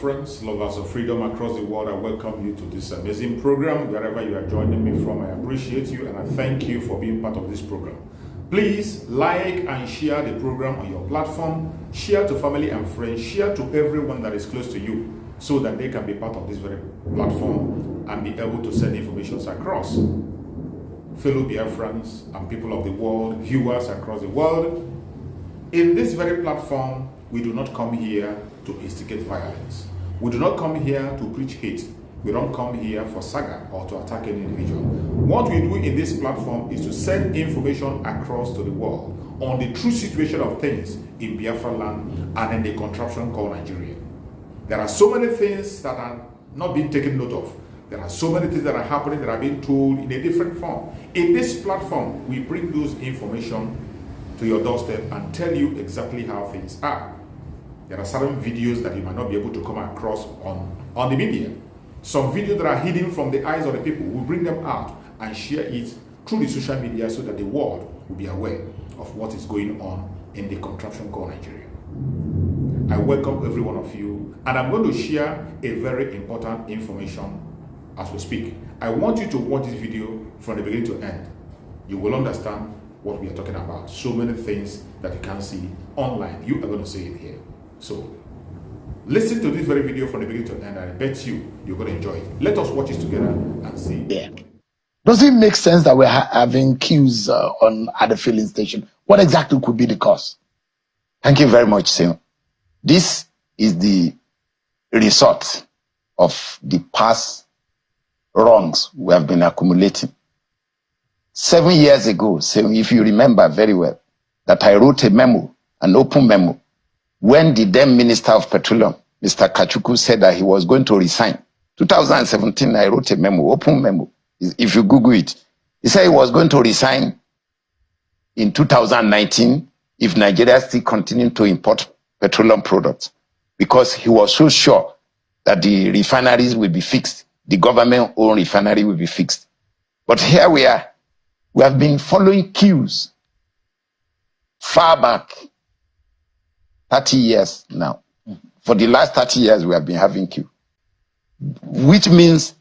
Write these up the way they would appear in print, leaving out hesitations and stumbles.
friends, lovers of freedom across the world. I welcome you to this amazing program. Wherever you are joining me from, I appreciate you and I thank you for being part of this program. Please like and share the program on your platform. Share to family and friends. Share to everyone that is close to you so that they can be part of this very platform and be able to send information across. Fellow Biafrans and people of the world, viewers across the world, in this very platform, we do not come here to instigate violence. We do not come here to preach hate. We don't come here for saga or to attack any individual. What we do in this platform is to send information across to the world on the true situation of things in Biafra land and in the contraption called Nigeria. There are so many things that are not being taken note of. There are so many things that are happening that are being told in a different form. In this platform, we bring those information to your doorstep and tell you exactly how things are. There are certain videos that you might not be able to come across on the media. Some videos that are hidden from the eyes of the people, we bring them out and share it through the social media so that the world will be aware of what is going on in the contraption called Nigeria. I welcome every one of you, and I'm going to share a very important information as we speak. I want you to watch this video from the beginning to end. You will understand what we are talking about. So many things that you can't see online. You are going to see it here. So listen to this very video from the beginning to end. I bet you're going to enjoy it. Let us watch it together and see. Yeah. Does it make sense that we're having queues at the filling station? What exactly could be the cause? Thank you very much, Sam. This is the result of the past wrongs we have been accumulating. 7 years ago, Sam, if you remember very well, that I wrote a memo, an open memo, when the then Minister of Petroleum, Mr. Kachuku, said that he was going to resign. 2017, I wrote a memo, open memo. If you Google it, he said he was going to resign in 2019 if Nigeria still continued to import petroleum products, because he was so sure that the refineries will be fixed. The government-owned refinery will be fixed. But here we are. We have been following queues far back, 30 years now. For the last 30 years, we have been having queue, which means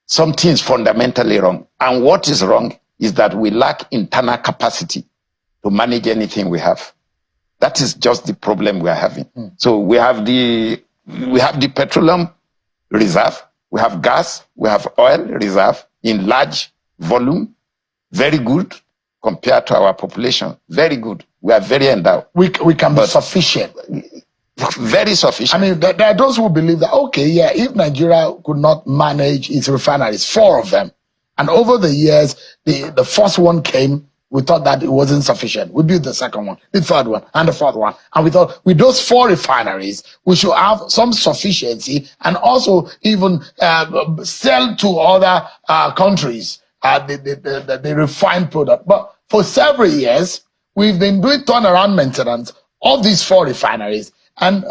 something is fundamentally wrong. And what is wrong is that we lack internal capacity to manage anything we have. That is just the problem we are having. So we have the petroleum reserve, we have gas, we have oil reserve in large volume, very good compared to our population, very good. We are very endowed. We can be sufficient. Very sufficient. I mean, there are those who believe that, okay, yeah, if Nigeria could not manage its refineries, 4 of them, and over the years, the first one came, we thought that it wasn't sufficient. We built the second one, the third one, and the fourth one. And we thought with those 4 refineries, we should have some sufficiency and also even sell to other countries the refined product. But for several years, we've been doing turnaround maintenance of these 4 refineries. And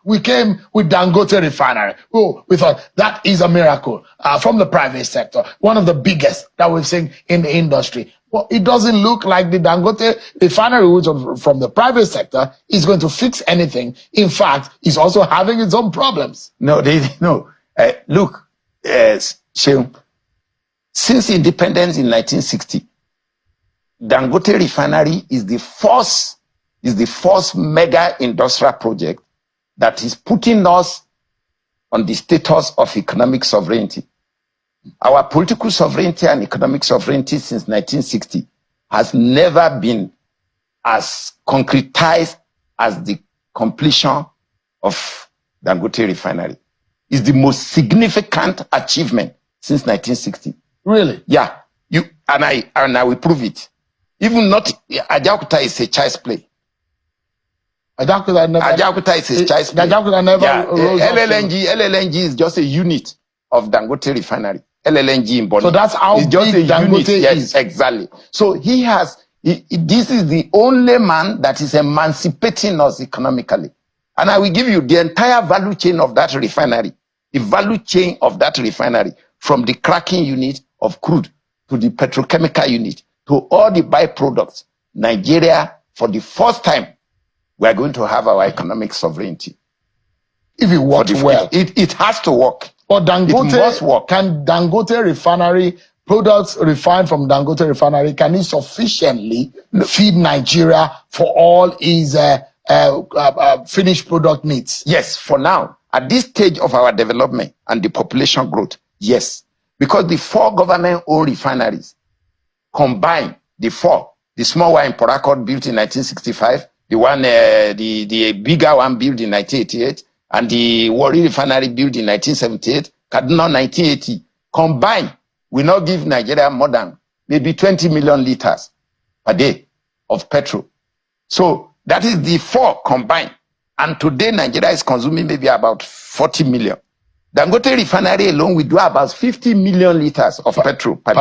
we came with Dangote refinery. Oh, we thought that is a miracle from the private sector, one of the biggest that we've seen in the industry. Well, it doesn't look like the Dangote refinery, which from the private sector, is going to fix anything. In fact, it's also having its own problems. No. Look, Sheung, since independence in 1960, Dangote refinery is the first mega industrial project that is putting us on the status of economic sovereignty. Our political sovereignty and economic sovereignty since 1960 has never been as concretized as the completion of Dangote refinery. It's the most significant achievement since 1960. Really? Yeah. And I will prove it. Even not Ajaokuta is a child's play. Ajaokuta is a child's play. LLNG is just a unit of Dangote refinery. LLNG in Bonny. So that's how it's just big a Dangote unit. is. Yes, exactly. So this is the only man that is emancipating us economically. And I will give you the entire value chain of that refinery. The value chain of that refinery, from the cracking unit of crude to the petrochemical unit to all the byproducts. Nigeria, for the first time, we are going to have our economic sovereignty. If it works well. It has to work. But Dangote, it must work. Can Dangote refinery, products refined from Dangote refinery, can it sufficiently feed Nigeria for all its finished product needs? Yes, for now. At this stage of our development and the population growth, yes. Because the 4 government-owned refineries combined, the small one in Port Harcourt built in 1965, the one, the bigger one built in 1988, and the Warri refinery built in 1978, Kaduna 1980, combined will not give Nigeria more than maybe 20 million liters per day of petrol. So that is the 4 combined. And today Nigeria is consuming maybe about 40 million. Dangote refinery alone will do about 50 million liters of petrol per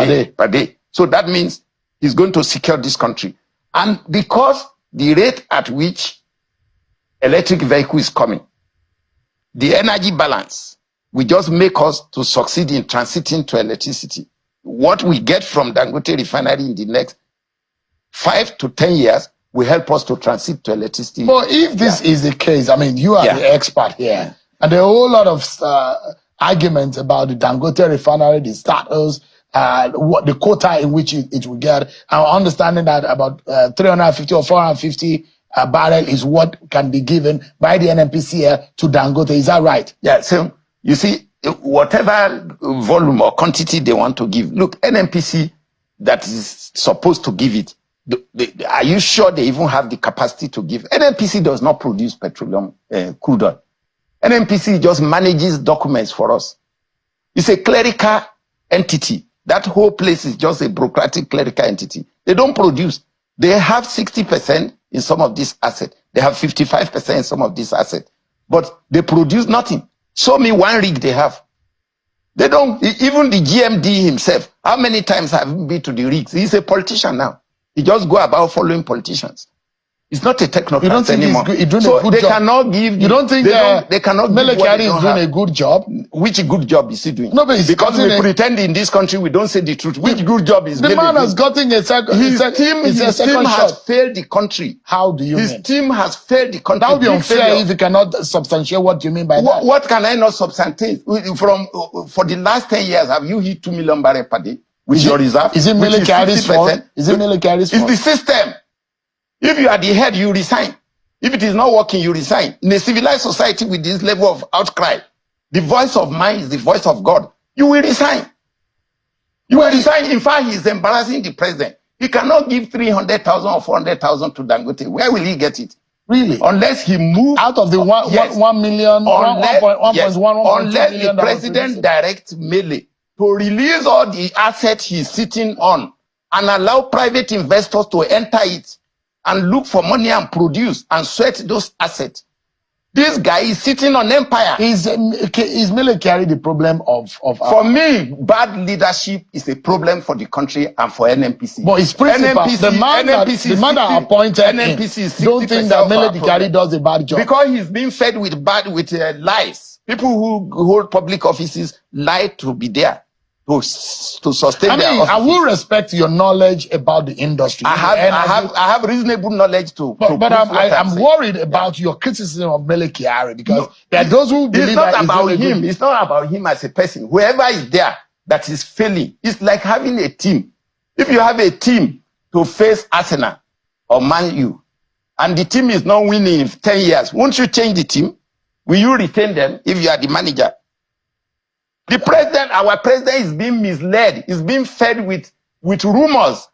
day. So that means he's going to secure this country. And because the rate at which electric vehicle is coming, the energy balance will just make us to succeed in transiting to electricity. What we get from Dangote refinery in the next 5 to 10 years will help us to transit to electricity. But if this is the case, I mean, you are the expert here, and there are a whole lot of arguments about the Dangote refinery, the status, what the quota in which it will get. I'm understanding that about 350 or 450 barrel is what can be given by the NNPCL to Dangote. Is that right? Yeah. So you see, whatever volume or quantity they want to give, look, NNPC that is supposed to give it, are you sure they even have the capacity to give? NNPC does not produce petroleum crude oil. NNPC just manages documents for us. It's a clerical entity. That whole place is just a bureaucratic clerical entity. They don't produce. They have 60% in some of these assets. They have 55% in some of these assets. But they produce nothing. Show me one rig they have. They don't, even the GMD himself, how many times have he been to the rigs? He's a politician now. He just go about following politicians. It's not a technocrat anymore. So they cannot give. You don't think they cannot give Illegality is doing a good job? Which good job is he doing? No, but because we pretend in this country we don't say the truth. Which good job is the man has gotten a second? His team has failed the country. How do you mean? His team has failed the country. That would be unfair if you cannot substantiate what you mean by that. What can I not substantiate? For the last 10 years, have you hit 2 million barrels per day with your reserve? Is it Militari's fault? Is it Militari's fault? It's the system. If you are the head, you resign. If it is not working, you resign. In a civilized society with this level of outcry, the voice of man is the voice of God. You will resign. You will resign. In fact, he is embarrassing the president. He cannot give 300,000 or 400,000 to Dangote. Where will he get it? Really? Unless he moves out of the 1 million, unless the president directs Mele to release all the assets he's sitting on and allow private investors to enter it and look for money and produce and sweat those assets. This guy is sitting on empire. Is military the problem of For me, bad leadership is a problem for the country and for NNPC. But his principal, the man that appointed NNPC him, don't think that military does a bad job. Because he's being fed with lies. People who hold public offices lie to be there. To sustain their offices. I will respect your knowledge about the industry. I have reasonable knowledge to. But I'm worried about your criticism of Mele Kyari because there are those who believe that it's not about him. It's not about him as a person. Whoever is there that is failing, it's like having a team. If you have a team to face Arsenal or Man U, and the team is not winning in 10 years, won't you change the team? Will you retain them if you are the manager? The president, our president is being misled. Is being fed with rumors.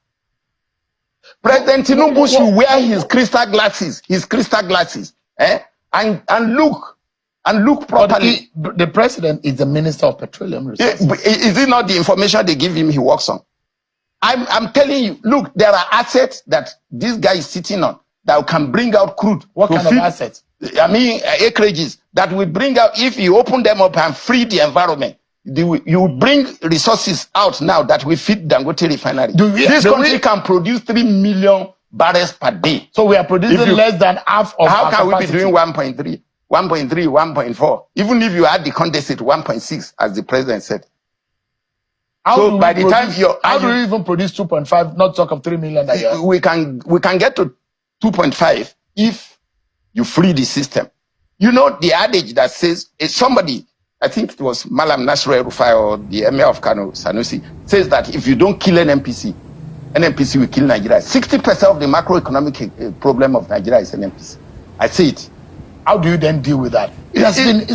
President Tinubu should wear his crystal glasses, and look properly. But the president is the Minister of Petroleum Resources. Is it not the information they give him he works on? I'm telling you, look, there are assets that this guy is sitting on that can bring out crude. What kind of assets? I mean, acreages that will bring out, if you open them up and free the environment, you bring resources out now that will feed Dangote refinery. This country can produce 3 million barrels per day. So we are producing less than half of How can capacity. We be doing 1.3, 1.4? Even if you add the condensate, 1.6, as the president said. How do we even produce 2.5, not talk of 3 million a year? We can get to 2.5 if you free the system. You know the adage that says, somebody, I think it was Malam Nasir El-Rufai or the Emir of Kano, Sanusi, says that if you don't kill an NNPC will kill Nigeria. 60% of the macroeconomic problem of Nigeria is NNPC. I say it. How do you then deal with that? We wanted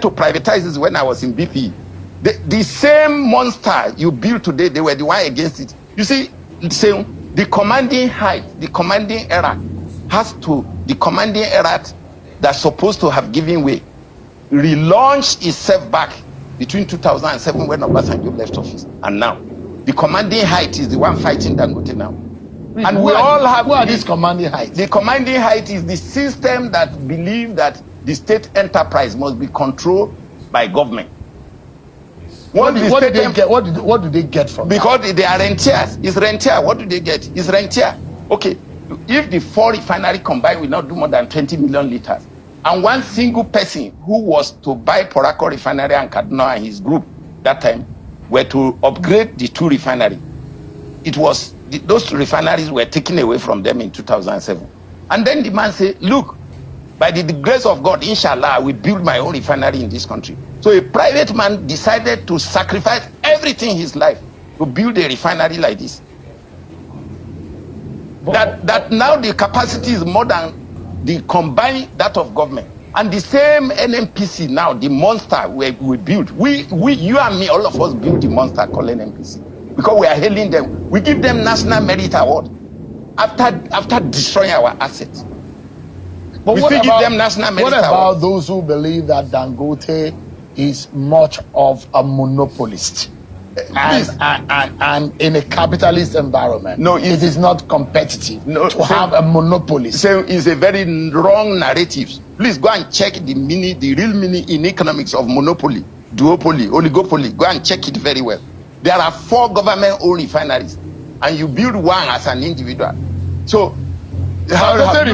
to privatize this when I was in BP. The same monster you built today, they were the one against it. You see, the commanding height, the commanding era the commanding era that's supposed to have given way, relaunched itself back between 2007 when Obasanjo left office and now. The commanding height is the one fighting Dangote now. And who are these commanding heights? The commanding height is the system that believes that the state enterprise must be controlled by government. What do they get from because that? They are rentiers. It's rentier. What do they get? It's rentier. Okay, if the 4 refinery combined will not do more than 20 million liters, and one single person who was to buy Porako refinery and Kaduna and his group that time were to upgrade the 2 refinery, it was those refineries were taken away from them in 2007. And then the man said, look, by the grace of God, inshallah, I will build my own refinery in this country. So a private man decided to sacrifice everything in his life to build a refinery like this. That now the capacity is more than the combined that of government. And the same NNPC now, the monster we build. You and me, all of us build the monster called NNPC. Because we are hailing them. We give them National Merit Award after destroying our assets. But what about those who believe that Dangote is much of a monopolist and in a capitalist environment? No, it is not competitive to have a monopolist. So it's a very wrong narrative. Please go and check the real meaning in economics of monopoly, duopoly, oligopoly. Go and check it very well. There are 4 government-owned refineries, and you build one as an individual. So how have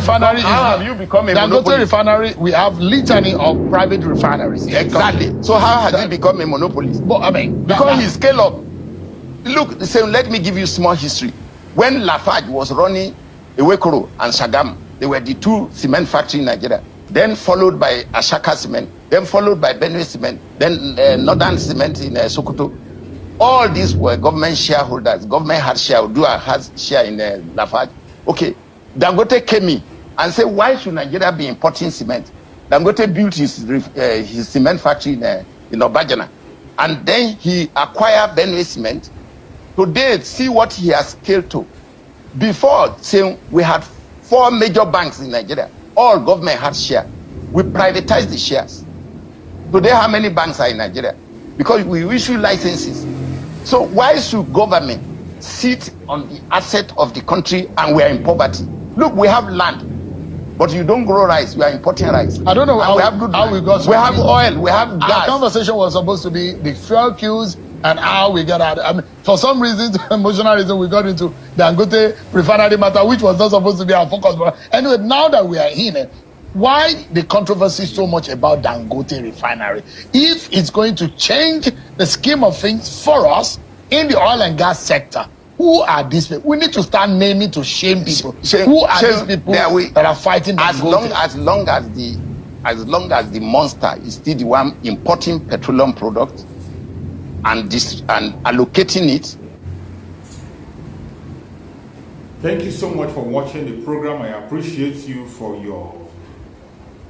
you become a monopoly? Dangote refinery, we have litany of private refineries. Exactly. So how has he become a monopolist? But I mean, because he scale up. Look, so let me give you small history. When Lafarge was running Ewekoro and Shagamu, they were the 2 cement factories in Nigeria. Then followed by Ashaka Cement, then followed by Benue Cement, then Northern Cement in Sokoto. All these were government shareholders. Government had share, Odua has share in Lafarge. Okay, Dangote came in and said, why should Nigeria be importing cement? Dangote built his cement factory in Obajana. And then he acquired Benue Cement. Today, see what he has scaled to. Before, saying we had 4 major banks in Nigeria. All government had share. We privatized the shares. Today, how many banks are in Nigeria? Because we issue licenses. So why should government sit on the asset of the country and we are in poverty? Look, we have land, but you don't grow rice. We are importing rice. I don't know how we have we have oil. We have gas. Our conversation was supposed to be the fuel queues and how we got out. I mean, for some reason, emotional reason, we got into Dangote refinery matter, which was not supposed to be our focus. But anyway, now that we are in it, why the controversy so much about Dangote refinery? If it's going to change the scheme of things for us in the oil and gas sector, who are these people? We need to start naming to shame people. Who are these people that are fighting Dangote? As long as the monster is still the one importing petroleum products and allocating it. Thank you so much for watching the program. I appreciate you for your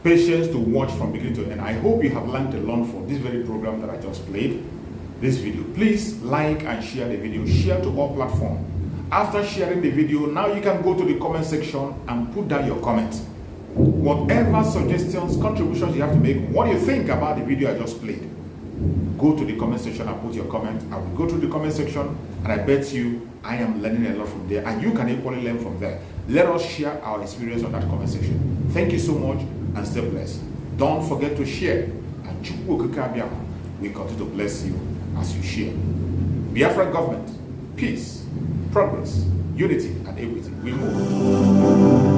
patience to watch from beginning to end. I hope you have learned a lot from this very program that I just played, this video. Please like and share the video. Share to all platforms. After sharing the video, now you can go to the comment section and put down your comments. Whatever suggestions, contributions you have to make, what do you think about the video I just played? Go to the comment section and put your comment. I will go to the comment section and I bet you I am learning a lot from there, and you can equally learn from there. Let us share our experience on that comment section. Thank you so much and stay blessed. Don't forget to share, and we continue to bless you as you share. Biafra government, peace, progress, unity, and equity. We move.